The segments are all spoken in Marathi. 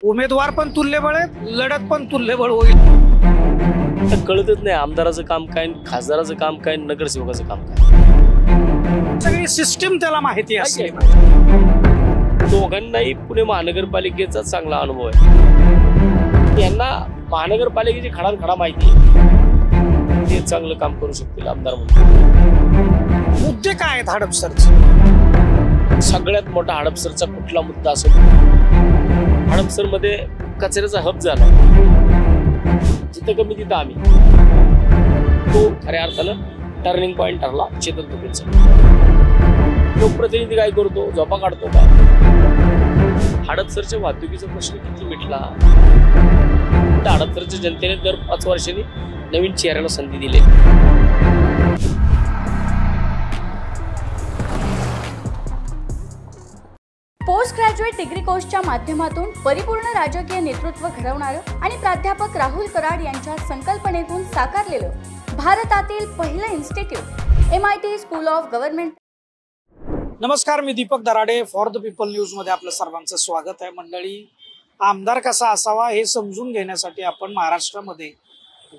उमेदवार पण तुल्यबळ आहेत, लढत पण तुल्यबळ होईल। कळतच नाही आमदाराचं काम काय, खासदाराचं काम काय, नगरसेवकाचं काम काय। सगळी सिस्टीम त्याला माहिती असते। दोघांनाही पुणे महानगरपालिकेचा चांगला अनुभव आहे। यांना महानगरपालिकेची खडानखडा माहिती आहे, ते चांगलं काम करू शकतील आमदार म्हणून। मुद्दे काय आहेत हडपसरचे? सगळ्यात मोठा हडपसरचा कुठला मुद्दा असेल, हडपसर मध्ये कचऱ्याचा हब झाला, जिथं कमी तिथं आम्ही, तो खऱ्या अर्थानं टर्निंग पॉइंट ठरला चेतन तुपेचा। लोकप्रतिनिधी काय करतो, झोपा काढतो काय? हडपसरच्या वाहतुकीचा प्रश्न किती मिटला? हडपसरच्या जनतेने दर 5 वर्षांनी नवीन चेहऱ्याला संधी दिली। पोस्ट ग्रॅज्युएट डिग्री कोर्सच्या माध्यमातून परिपूर्ण राजकीय नेतृत्व घडवणारं आणि प्राध्यापक राहुल कराड यांच्या संकल्पनेतून साकारलेलं भारतातील पहिलं institute MIT school of government. नमस्कार, मी Deepak Darade, for the people news मध्ये आपलं सर्वांचं स्वागत आहे। मंडळी, आमदार कसा असावा हे समजून घेण्यासाठी आपण महाराष्ट्रामध्ये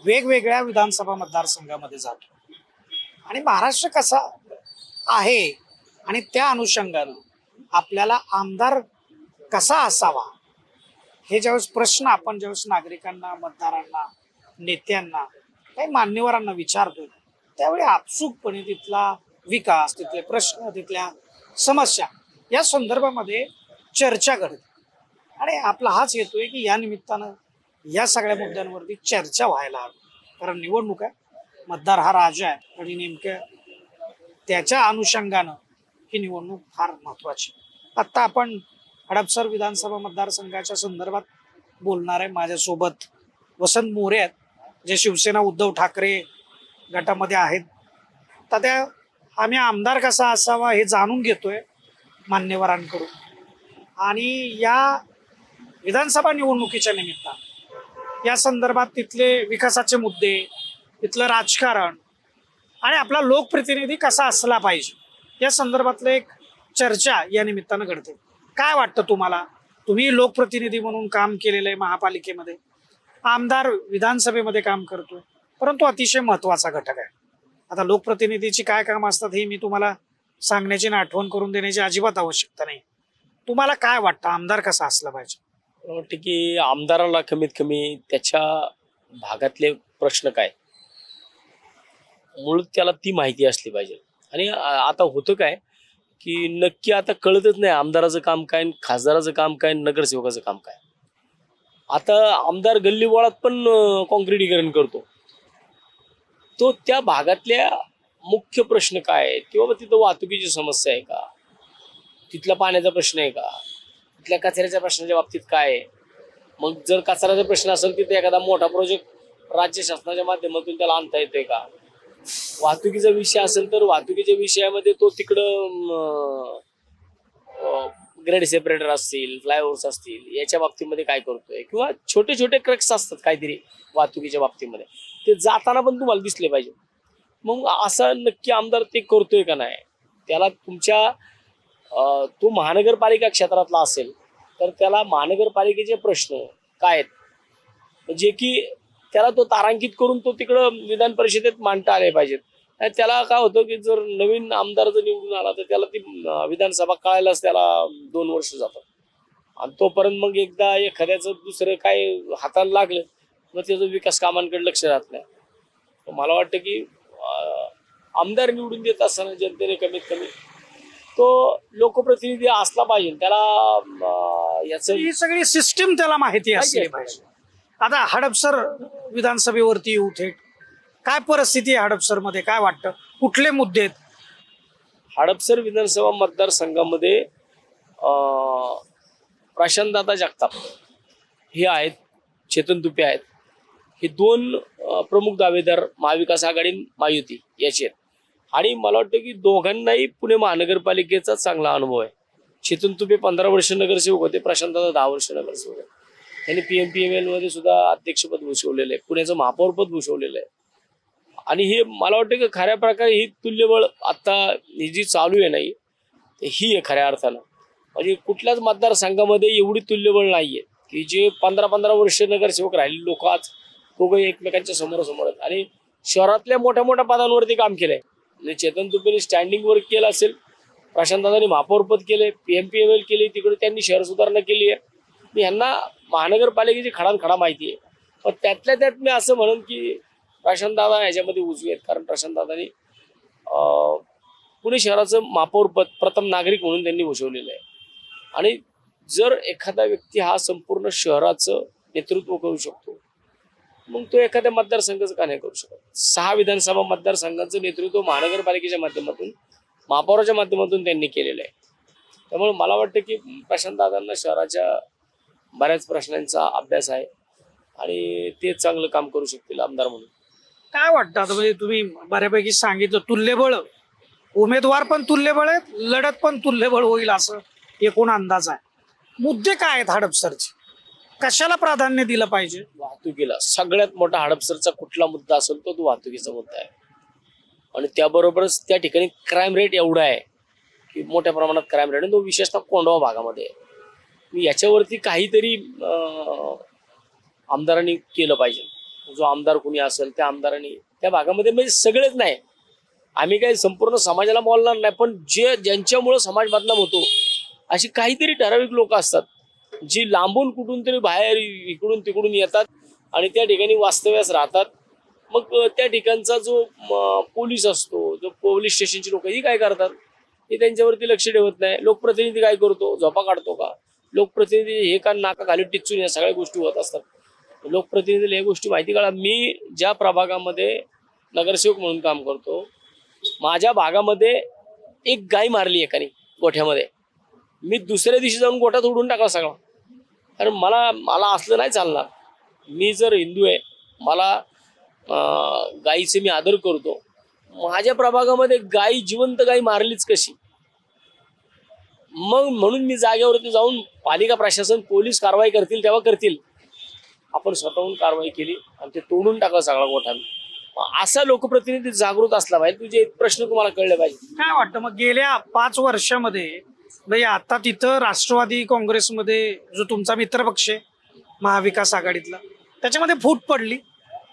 वेगवेगळ्या विधानसभा मतदारसंघामध्ये जातो आणि महाराष्ट्र कसा आहे आणि त्या अनुषंगानं आपल्याला आमदार कसा असावा हे ज्यावेळेस प्रश्न आपण ज्यावेळेस नागरिकांना, मतदारांना, नेत्यांना, काही मान्यवरांना विचारतो, त्यावेळी आपसूकपणे तिथला विकास, तिथले प्रश्न, तिथल्या समस्या या संदर्भामध्ये चर्चा घडते आणि आपला हाच येतोय की या निमित्तानं या सगळ्या मुद्द्यांवरती चर्चा व्हायला हवी। कारण निवडणूक आहे, मतदार हा राजा आहे आणि नेमक्या त्याच्या अनुषंगानं ही निवडणूक फार महत्वाची। आता आपण हडपसर विधानसभा मतदारसंघाच्या संदर्भात बोलणार आहे। माझ्यासोबत वसंत मोरे आहेत, जे शिवसेना उद्धव ठाकरे गटामध्ये आहेत। तर त्या आम्ही आमदार कसा असावा हे जाणून घेतोय मान्यवरांकडून आणि या विधानसभा निवडणुकीच्या निमित्तानं या संदर्भात तिथले विकासाचे मुद्दे, तिथलं राजकारण आणि आपला लोकप्रतिनिधी कसा असला पाहिजे या संदर्भातलं एक चर्चा या निमित्तानं घडते। काय वाटतं तुम्हाला? तुम्ही लोकप्रतिनिधी म्हणून काम केलेलं आहे महापालिकेमध्ये, आमदार विधानसभेमध्ये काम करतोय, परंतु अतिशय महत्वाचा घटक आहे। आता लोकप्रतिनिधीची काय काम असतात हे मी तुम्हाला सांगण्याची ना आठवण करून देण्याची अजिबात आवश्यकता नाही। तुम्हाला काय वाटतं आमदार कसा असला पाहिजे? वाटतं की आमदाराला कमीत कमी त्याच्या भागातले प्रश्न काय, मूळ त्याला ती माहिती असली पाहिजे। आणि आता होतं काय की नक्की आता कळतच नाही आमदाराचं काम काय, खासदाराचं काम काय, नगरसेवकाचं काम काय। आता आमदार गल्लीबोळात पण काँक्रिटीकरण करतो, तो त्या भागातल्या मुख्य प्रश्न काय आहेत किंवा तिथं वाहतुकीची समस्या आहे का, तिथला पाण्याचा प्रश्न आहे का, तिथल्या कचऱ्याच्या प्रश्नाच्या बाबतीत काय आहे। मग जर कचऱ्याचा प्रश्न असेल तिथे एखादा मोठा प्रोजेक्ट राज्य शासनाच्या माध्यमातून त्याला आणता येतोय का, वाहतुकीचा विषय असेल तर वाहतुकीच्या विषयामध्ये तो तिकडं ग्रेड सेपरेटर असतील, फ्लायओव्हर्स असतील, याच्या बाबतीमध्ये काय करतोय, किंवा छोटे छोटे क्रक्स असतात काहीतरी वाहतुकीच्या बाबतीमध्ये, ते जाताना पण तुम्हाला दिसले पाहिजे। मग असं नक्की आमदार ते करतोय का नाही, त्याला तुमच्या तो महानगरपालिका क्षेत्रातला असेल तर त्याला महानगरपालिकेचे प्रश्न काय आहेत जे की त्याला तो तारांकित करून तो तिकडं विधान परिषदेत मांडता आले पाहिजेत। त्याला काय होतं की जर नवीन आमदार जर निवडून आला तर त्याला ती विधानसभा कळायलाच त्याला 2 वर्ष जातात आणि तोपर्यंत मग एकदा एखाद्याचं दुसरं काय हाताला लागलं मग त्याचं विकास कामांकडे लक्ष राहत नाही। मला वाटतं की आमदार निवडून देत असताना जनतेने कमीत कमी तो लोकप्रतिनिधी असला पाहिजे, त्याला याचं ही सगळी सिस्टीम त्याला माहिती असली पाहिजे। आता हडपसर विधानसभेवरती येऊ थेट, काय परिस्थिती आहे हडपसर मध्ये, काय वाटतं, कुठले मुद्दे आहेत? हडपसर विधानसभा मतदारसंघामध्ये प्रशांतदादा जगताप हे आहेत, चेतन तुपे आहेत, हे 2 प्रमुख दावेदार महाविकास आघाडी महायुती याचे आहेत। आणि मला वाटतं की दोघांनाही पुणे महानगरपालिकेचा चांगला अनुभव आहे। चेतन तुपे 15 वर्ष नगरसेवक होते, प्रशांतदादा 10 वर्ष नगरसेवक आहेत। त्यांनी PMPML मध्ये सुद्धा अध्यक्षपद भूषवलेलं आहे, पुण्याचं महापौरपद भूषवलेलं आहे। आणि हे मला वाटतं की खऱ्या प्रकारे ही तुल्यबळ आता ही जी चालू आहे नाही ही आहे खऱ्या अर्थानं, म्हणजे कुठल्याच मतदारसंघामध्ये एवढी तुल्यबळ नाहीये। की जे 15-15 वर्ष नगरसेवक राहिलेले लोक आज दोघं एकमेकांच्या समोरासमोर आहेत आणि शहरातल्या मोठ्या मोठ्या पदांवरती काम केलंय. म्हणजे चेतन तुपेने स्टँडिंग वर्क केलं असेल, प्रशांतदादांनी महापौरपद केले, PMPML केली, तिकडे त्यांनी शहर सुधारणा केली आहे. यांना महानगरपालिकेची खडानखडा माहिती आहे. पण त्यातल्या त्यात मी असं म्हणून की प्रशांतदादा याच्यामध्ये उजवे आहेत, कारण प्रशांतदादांनी पुणे शहराचं महापौरपद प्रथम नागरिक म्हणून त्यांनी भूषवलेलं आहे. आणि जर एखादा व्यक्ती हा संपूर्ण शहराचं नेतृत्व करू शकतो, मग तो एखाद्या मतदारसंघाचं का नाही करू शकत. 6 विधानसभा मतदारसंघांचं नेतृत्व महानगरपालिकेच्या माध्यमातून, महापौराच्या माध्यमातून त्यांनी केलेलं आहे. त्यामुळे मला वाटतं की प्रशांतदादांना शहराच्या बऱ्याच प्रश्नांचा अभ्यास आहे आणि ते चांगलं काम करू शकतील आमदार म्हणून. काय वाटतं आता, म्हणजे तुम्ही बऱ्यापैकी सांगितलं तुल्यबळ, उमेदवार पण तुल्यबळ आहेत, लढत पण तुल्यबळ होईल असं एकूण अंदाज आहे. मुद्दे काय आहेत हडपसरचे, कशाला प्राधान्य दिलं पाहिजे? वाहतुकीला सगळ्यात मोठा हडपसरचा कुठला मुद्दा असेल तो वाहतुकीचा मुद्दा आहे. आणि त्याबरोबरच त्या ठिकाणी क्राईम रेट एवढा आहे की मोठ्या प्रमाणात क्राईम रेट आहे, तो विशेषतः कोंढवा भागामध्ये आहे. याच्यावरती काहीतरी आमदारांनी केलं पाहिजे. जो आमदार कोणी असेल त्या आमदारांनी त्या भागामध्ये, म्हणजे सगळेच नाही, आम्ही काही संपूर्ण समाजाला बोलणार नाही, पण ज्यांच्यामुळे समाज बदनाम होतो अशी काहीतरी ठराविक लोक असतात जी लांबून कुठून तरी बाहेर इकडून तिकडून येतात आणि त्या ठिकाणी वास्तव्यास राहतात. मग त्या ठिकाणचा जो पोलीस असतो, जो पोलीस स्टेशनची लोक ही काय करतात, हे त्यांच्यावरती लक्ष ठेवत नाही. लोकप्रतिनिधी काय करतो, झोपा काढतो का? लोकप्रतिनिधी हे का नाका खाली टिचून या सगळ्या गोष्टी होत असतात. लोकप्रतिनिधीला या गोष्टी माहिती काढा. मी ज्या प्रभागामध्ये नगरसेवक म्हणून काम करतो, माझ्या भागामध्ये एक गाय मारली एकाने गोठ्यामध्ये, मी दुसऱ्या दिवशी जाऊन गोठ्यात उडून टाकला सगळा. कारण मला असलं नाही चालणार. मी जर हिंदू आहे, मला गायीचे मी आदर करतो, माझ्या प्रभागामध्ये गाय, जिवंत गाय मारलीच कशी? मग म्हणून मी जागेवरती जाऊन पालिका प्रशासन, पोलीस कारवाई करतील तेव्हा करतील. आपण स्वतःहून कारवाई केली आणि ते तोडून टाकलं सगळा गोठा. असा लोकप्रतिनिधी जागृत असला पाहिजे. तुझे प्रश्न तुम्हाला कळले पाहिजे. काय वाटतं मग गेल्या 5 वर्षामध्ये, म्हणजे आता तिथं राष्ट्रवादी काँग्रेसमध्ये जो तुमचा मित्रपक्ष आहे महाविकास आघाडीतला, त्याच्यामध्ये फूट पडली.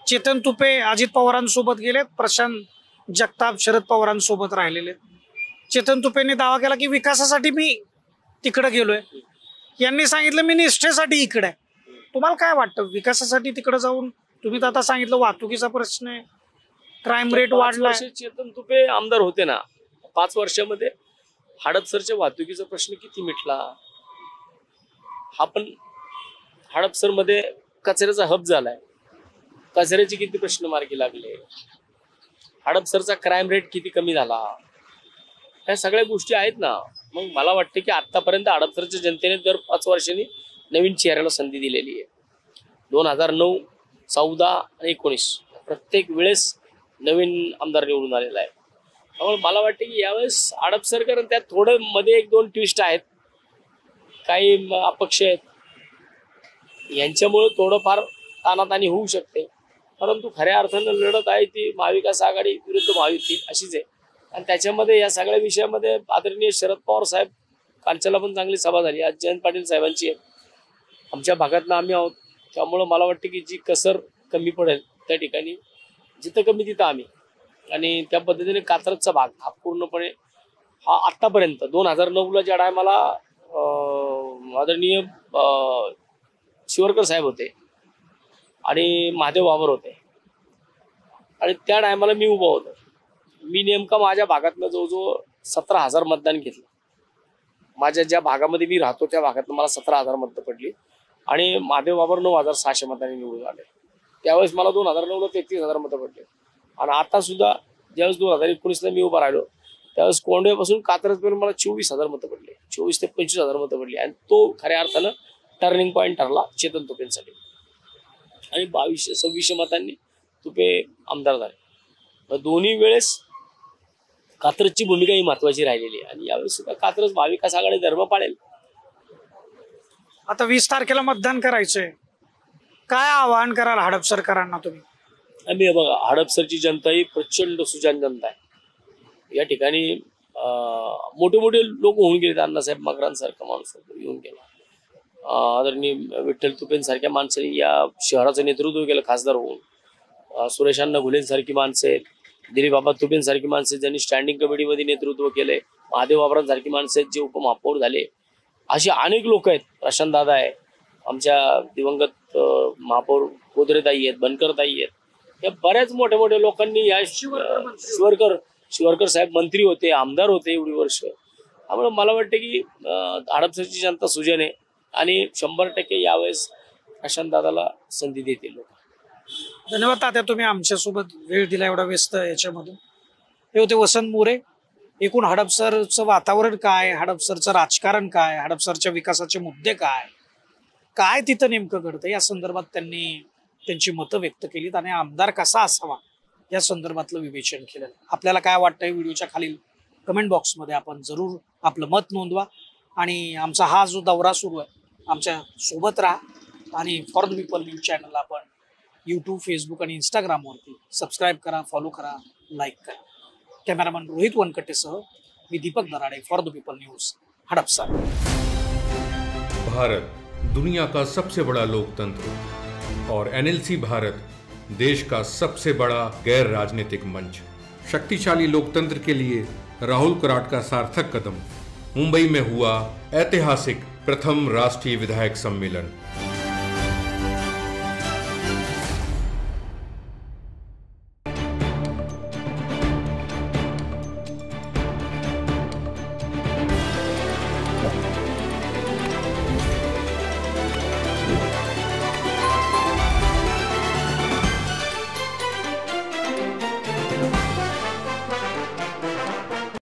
चेतन तुपे अजित पवारांसोबत गेले, प्रशांत जगताप शरद पवारांसोबत राहिलेले. चेतन तुपेंनी दावा केला की विकासासाठी मी तिकडे गेलोय, यांनी सांगितलं मी निष्ठेसाठी इकडे आहे. तुम्हाला काय वाटतं, विकासासाठी तिकडे जाऊन, तुम्ही तर आता सांगितलं वाहतुकीचा प्रश्न आहे, क्राईम रेट वाढलाय. चेतन तुपे आमदार होते ना, 5 वर्षामध्ये हडपसरच्या वाहतुकीचा प्रश्न किती मिटला. हा पण हडपसरमध्ये कचऱ्याचा हब झालाय, कचऱ्याचे किती प्रश्न मार्गी लागले, हडपसरचा क्राईम रेट किती कमी झाला, ह्या सगळ्या गोष्टी आहेत ना. मग मला वाटतं की आतापर्यंत हडपसरच्या जनतेने दर 5 वर्षांनी नवीन चेहऱ्याला संधी दिलेली आहे. 2009, 14 आणि 19 प्रत्येक वेळेस नवीन आमदार निवडून आलेला आहे. त्यामुळे मला वाटतं की यावेळेस हडपसरकर, त्यात थोडं मध्ये 1-2 ट्विस्ट आहेत, काही अपक्ष आहेत, यांच्यामुळे थोडंफार तानातानी होऊ शकते. परंतु खऱ्या अर्थानं लढत आहे ती महाविकास आघाडी विरुद्ध महायुती अशीच आहे. आणि त्याच्यामध्ये या सगळ्या विषयामध्ये आदरणीय शरद पवार साहेब, कालच्याला पण चांगली सभा झाली, आज जयंत पाटील साहेबांची आहे. आमच्या भागातनं आम्ही आहोत, त्यामुळं मला वाटतं की जी कसर कमी पडेल त्या ठिकाणी, जिथं कमी तिथं आम्ही. आणि त्या पद्धतीने कात्रजचा भाग हा पूर्णपणे, हा आत्तापर्यंत 2009ला ज्या टायमाला आदरणीय शिवरकर साहेब होते आणि महादेव बाबर होते आणि त्या टायमाला मी उभा होतो, मी नेमका माझ्या भागातनं जवळजवळ 17,000 मतदान घेतलं. माझ्या ज्या भागामध्ये मी राहतो त्या भागातनं मला 17,000 मतं पडली आणि महादेव बाबर 9,600 मतांनी निवडून आले. त्यावेळेस मला 2009ला 33,000 मतं पडले. आणि आता सुद्धा ज्यावेळेस 2019ला मी उभा राहिलो त्यावेळेस कोंडव्यापासून कात्रजपर्यंत मला 24,000 मतं पडले, 24 ते 25,000 मतं पडली. आणि तो खऱ्या अर्थानं टर्निंग पॉईंट ठरला चेतन तुपेंसाठी. आणि 2200-2600 मतांनी तुपे आमदार झाले. दोन्ही वेळेस कात्रजची भूमिका ही महत्वाची राहिलेली आहे. आणि यावेळेस सुद्धा कात्रज महाविकास आघाडी धर्म पाळेल. आता 20 तारखेला मतदान करायचंय, काय आवाहन कराल हडपसरकरांना तुम्ही? आम्ही बघा, हडपसरची जनता ही प्रचंड सुजान जनता आहे. या ठिकाणी मोठे मोठे लोक होऊन गेले, अण्णासाहेब मकरांसारखा माणूस येऊन गेला. आदरणीय विठ्ठल तुपेंसारख्या माणसांनी या शहराचं नेतृत्व केलं खासदार होऊन. सुरेश अण्णा घुलेंसारखी माणसं आहेत, दिलीप बाबा तुपेंसारखी माणसं आहेत ज्यांनी स्टँडिंग कमिटीमध्ये नेतृत्व केलंय, महादेव बाबरांसारखी माणसं आहेत जे उपमहापौर झाले. अशी अनेक लोक आहेत. प्रशांत दादा आहे, आमच्या दिवंगत महापौर कोदरेताई आहेत, बनकरताई आहेत. या बऱ्याच मोठ्या मोठ्या लोकांनी या शिवरकर साहेब मंत्री होते, आमदार होते एवढी वर्ष. त्यामुळे मला वाटतं की हडपसरची जनता सुजन आहे आणि 100% यावेळेस प्रशांत दादाला संधी देतील लोक. धन्यवाद तात्या, तुम्ही आमच्यासोबत वेळ दिला एवढा व्यस्त याच्यामधून. हे होते वसंत मोरे. एकूण हडपसरचं वातावरण काय, हडपसरचं राजकारण काय, हडपसरच्या विकासाचे मुद्दे काय काय तिथं नेमकं घडतं या संदर्भात त्यांनी त्यांची मतं व्यक्त केलीत आणि आमदार कसा असावा या संदर्भातलं विवेचन केलं. आपल्याला काय वाटतंय व्हिडिओच्या खालील कमेंट बॉक्समध्ये आपण जरूर आपलं मत नोंदवा. आणि आमचा हा जो दौरा सुरू आहे आमच्या सोबत राहा आणि फॉर द पीपल न्यूज चॅनलला आपण यूट्यूब, फेसबुक आणि इंस्टाग्रामवरती सबस्क्राईब करा, फॉलो करा, लाईक करा. कॅमेरामॅन रोहित वनकटेसह मी Deepak Darade, for the people news, Hadapsar. Bharat दुनिया का सबसे बड़ा लोकतंत्र और NLC भारत देश का सबसे बड़ा गैर राजनीतिक मंच. शक्तिशाली लोकतंत्र के लिए राहुल कराट का सार्थक कदम. मुंबई में हुआ ऐतिहासिक प्रथम राष्ट्रीय विधायक सम्मेलन.